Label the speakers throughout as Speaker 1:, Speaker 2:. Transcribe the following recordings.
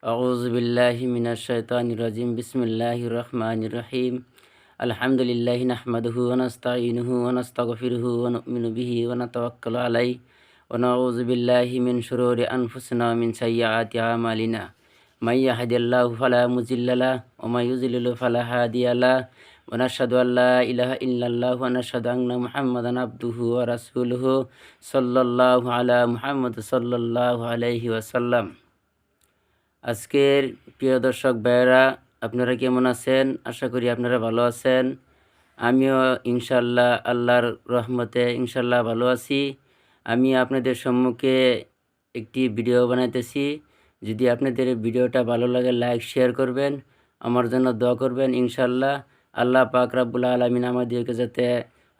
Speaker 1: أعوذ بالله من الشيطان الرجيم بسم الله الرحمن الرحيم الحمد لله نحمده ونستعينه ونستغفره ونؤمن به ونتوكل عليه ونعوذ بالله من شرور أنفسنا ومن سيئات أعمالنا من يهد الله فلا مضل له ومن يضلل فلا هادي له ونشهد أن لا إله إلا الله ونشهد أن محمدا عبده ورسوله صلى الله على محمد صلى الله عليه وسلم। আজকের প্রিয় দর্শক ভাইয়েরা, আপনারা কেমন আছেন? আশা করি আপনারা ভালো আছেন। আমিও ইনশাল্লাহ আল্লাহর রহমতে ইনশাল্লাহ ভালো আছি। আমি আপনাদের সম্মুখে একটি ভিডিও বানাইতেছি। যদি আপনাদের ভিডিওটা ভালো লাগে লাইক শেয়ার করবেন, আমার জন্য দোয়া করবেন। ইনশাল্লাহ আল্লাহ পাক রব্বুল আলামিন আমাদেরকে যাতে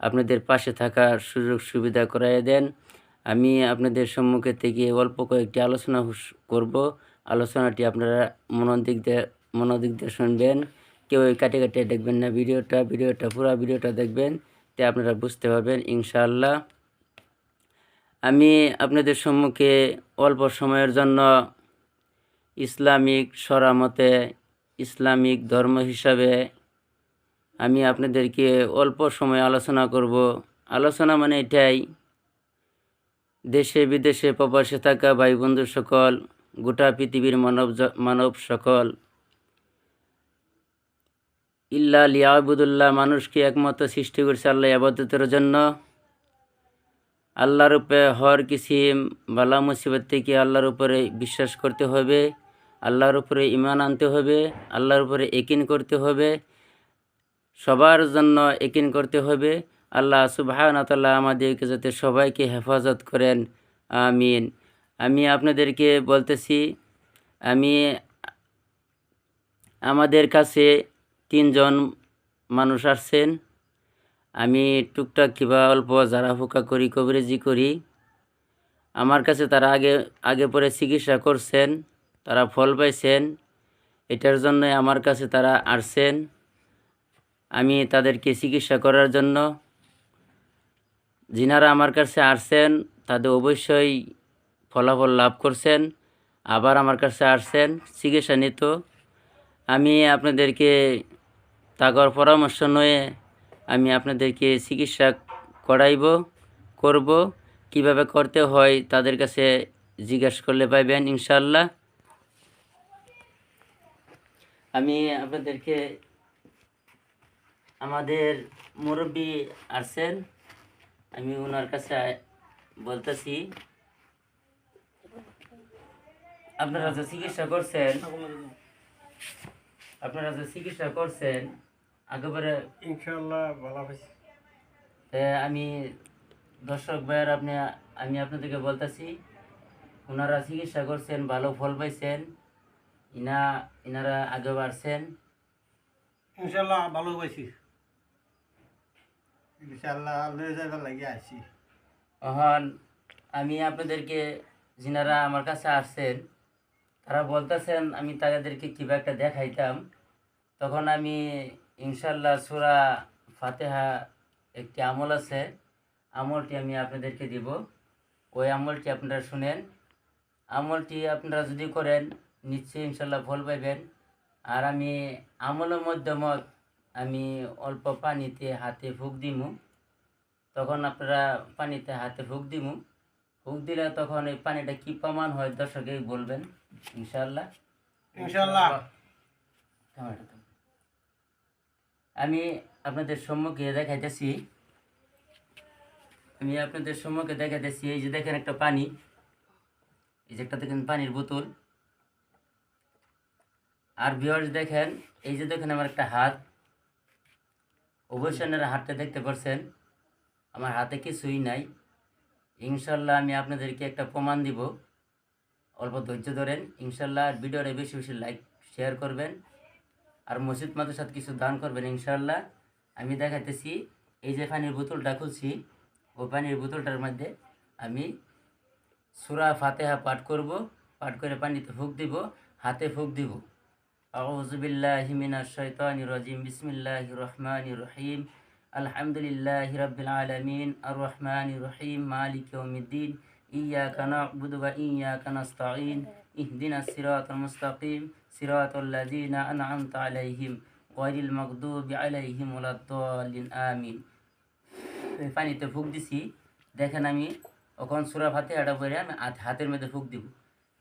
Speaker 1: আপনাদের পাশে থাকার সুযোগ সুবিধা করাই দেন। আমি আপনাদের সম্মুখে থেকে অল্প কয়েকটি আলোচনা করব। আলোচনাটি আপনারা মনোযোগ দিয়ে শুনবেন। কেউ কাটে কাটে দেখবেন না ভিডিওটা পুরো ভিডিওটা দেখবেন, তে আপনারা বুঝতে পারবেন ইনশাআল্লাহ। আমি আপনাদের সম্মুখে অল্প সময়ের জন্য ইসলামিক শরামতে ইসলামিক ধর্ম হিসাবে আমি আপনাদেরকে অল্প সময় আলোচনা করব। আলোচনা মানে এটাই, দেশে বিদেশে প্রবাসে থাকা ভাই বন্ধু সকল, গোটা পৃথিবীর মানব সকল, ইল্লা লিয়াবুদুল্লাহ, মানুষকে একমাত্র সৃষ্টি করেছে আল্লাহ ইবাদতের জন্য। আল্লাহর উপরে হর কিসিম বালা মুসিবত থেকে আল্লাহর উপরে বিশ্বাস করতে হবে, আল্লাহর উপরে ঈমান আনতে হবে, আল্লাহর উপরে ইয়াকিন করতে হবে, সবার জন্য ইয়াকিন করতে হবে। আল্লাহ সুবহানাহু ওয়া তাআলা আমাদেরকে যাতে সবাইকে হেফাজত করেন, আমিন। আমি আপনাদেরকে বলতেছি, আমাদের কাছে 3 জন মানুষ আসছেন। আমি টুকটাক কিবা অল্প ঝাড়া ফুকা করি, কবিরাজি করি। আমার কাছে তারা আগে পরে চিকিৎসা করছেন, তারা ফল পাইছেন। এটার জন্য আমার কাছে তারা আসছেন, আমি তাদেরকে চিকিৎসা করার জন্য। যিনারা আমার কাছে আসছেন তাদের অবশ্যই ফলাফল লাভ করছেন, আবার আমার কাছে আসছেন চিকিৎসা নিত। আমি আপনাদেরকে তাগর পরামর্শ নিয়ে আমি আপনাদেরকে চিকিৎসা করব। কিভাবে করতে হয় তাদের কাছে জিজ্ঞাসা করলে পাইবেন ইনশাআল্লাহ। আমি আপনাদেরকে, আমাদের মুরব্বী আসছেন, আমি ওনার কাছে বলতেছি, আপনারা যে চিকিৎসা করছেন একেবারে
Speaker 2: ইনশাআল্লাহ ভালো হয়েছে।
Speaker 1: আমি দর্শক ভাইয়ের আমি আপনাদেরকে বলতেছি, ওনারা চিকিৎসা করছেন, ভালো ফল পাইছেন। ইনারা আগে বাড়ছেন,
Speaker 2: ইনশাআল্লাহ ভালো হয়েছি। ইনশাআল্লাহ লয়ে যাবার লাগি আইছি।
Speaker 1: এখন আমি আপনাদেরকে, যিনারা আমার কাছে আসছেন তারা বলতেছেন আমি তাদেরকে কিবা একটা দেখাইতাম। তখন আমি ইনশাআল্লাহ সূরা ফাতিহা একটি আমল আছে, আমলটি আমি আপনাদেরকে দিব। ওই আমলটি আপনারা শুনেন। আমলটি আপনারা যদি করেন নিশ্চয়ই ইনশাআল্লাহ ফল পাইবেন। আর আমি আমলের মাধ্যমে আমি অল্প পানিতে হাতে ফুঁক দিমু। তখন আপনারা পানিতে হাতে ফুঁক দিলে তখন এই পানিটা কি প্রমাণ হয় দর্শকেই বলবেন ইনশাআল্লাহ। আমি আপনাদের সম্মুখে দেখাইতেছি, এই যে দেখেন একটা পানি, এই যে একটা দেখেন পানির বোতল। আর ভিউয়ার্স দেখেন, এই যে দেখেন আমার একটা হাত, অবশ্যই আপনারা হাতটা দেখতে পাচ্ছেন, আমার হাতে কিছুই নাই। ইনশাল্লাহ আমি আপনাদেরকে একটা প্রমাণ দিব, অল্প ধৈর্য ধরেন ইনশাল্লাহ। ভিডিওটা বেশি বেশি লাইক শেয়ার করবেন, আর মসজিদ মাদ্রাসাত কিছু দান করবেন ইনশাল্লাহ। আমি দেখাইতেছি, এই যে পানির বোতলটা খুলছি, ওই পানির বোতলটার মধ্যে আমি সূরা ফাতিহা পাঠ করে পানিতে ফুঁক দিব, হাতে ফুঁক দিব। আউযু বিল্লাহি মিনাশ শাইতানির রাজিম, বিসমিল্লাহির রহমানির রহিম, আলহামদুলিল্লাহি রাব্বিল আলামিন, আর রহমানির রহিম, মালিক ইয়াউমিদ্দিন, ইয়াকা না'বুদু ওয়া ইয়াকা নাস্তাঈন, ইহদিনাস সিরাতাল মুস্তাকিম সিরাতাল লাযিনা আন'আমতা আলাইহিম গায়রিল মাগদুবি আলাইহিম ওয়ালাদ-দাল্লিন আমিন। এই পানিতে ফুঁক দিছি, দেখেন আমি এখন সূরা ফাতিহাটা পড়ে আমি হাতের মধ্যে ফুঁক দিব।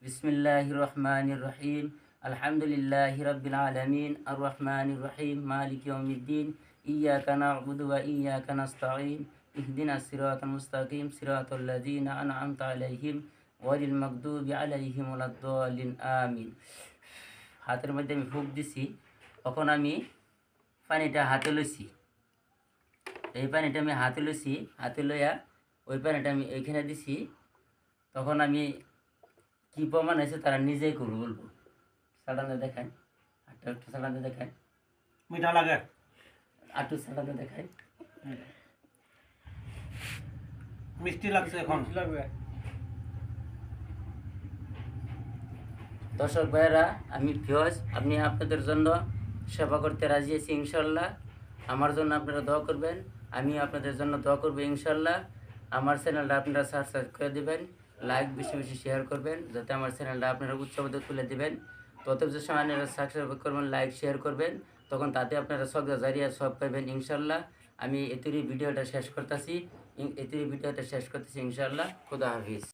Speaker 1: বিসমিল্লাহির রহমানির রহিম, আলহামদুলিল্লাহি রাব্বিল আলামিন, আর রহমানির রহিম, মালিকি ইয়াউমিদ্দিন, ইয়্যাকা না'বুদু ওয়া ইয়্যাকা নাস্তাঈন, ইহদিনাস সিরাতাল মুস্তাকিম সিরাতাল লাযিনা আন'আমতা আলাইহিম গায়রিল মাগদুবি আলাইহিম ওয়ালাদ-দাল্লিন আমিন। হাতের মধ্যে আমি ফুঁক দিছি, তখন আমি পানিটা হাতে লইছি। এই পানিটা আমি হাতে লইছি, হাতে লইয়া ওই পানিটা আমি এইখানে দিছি। তখন আমি কী প্রমাণ হয়েছে তারা নিজেই করবো বলবো। সালাদে দেখায়, আটটা একটু সালাদে দেখায়,
Speaker 2: মিঠা লাগে।
Speaker 1: আটটু সালাদে দেখায়,
Speaker 2: মিষ্টি লাগছে এখন। লাগবে।
Speaker 1: দর্শক ভাইয়েরা, আমি ফিরোজ, আপনি আপনাদের জন্য সেবা করতে রাজি আছি ইনশাল্লাহ। আমার জন্য আপনারা দোয়া করবেন, আমি আপনাদের জন্য দোয়া করবো ইনশাল্লাহ। আমার চ্যানেলটা আপনারা সাবস্ক্রাইব করে দেবেন, লাইক বেশি বেশি শেয়ার করবেন, যাতে আমার চ্যানেলটা আপনারা উৎসাহিত তুলে দেবেন। তত যে সময় আপনারা সাবস্ক্রাইব করবেন, লাইক শেয়ার করবেন, তখন তাতে আপনারা সদকা জারিয়া সব পাবেন ইনশাল্লাহ। আমি এতুরি ভিডিওটা শেষ করতেছি ইনশাল্লাহ। খুদা হাফিজ।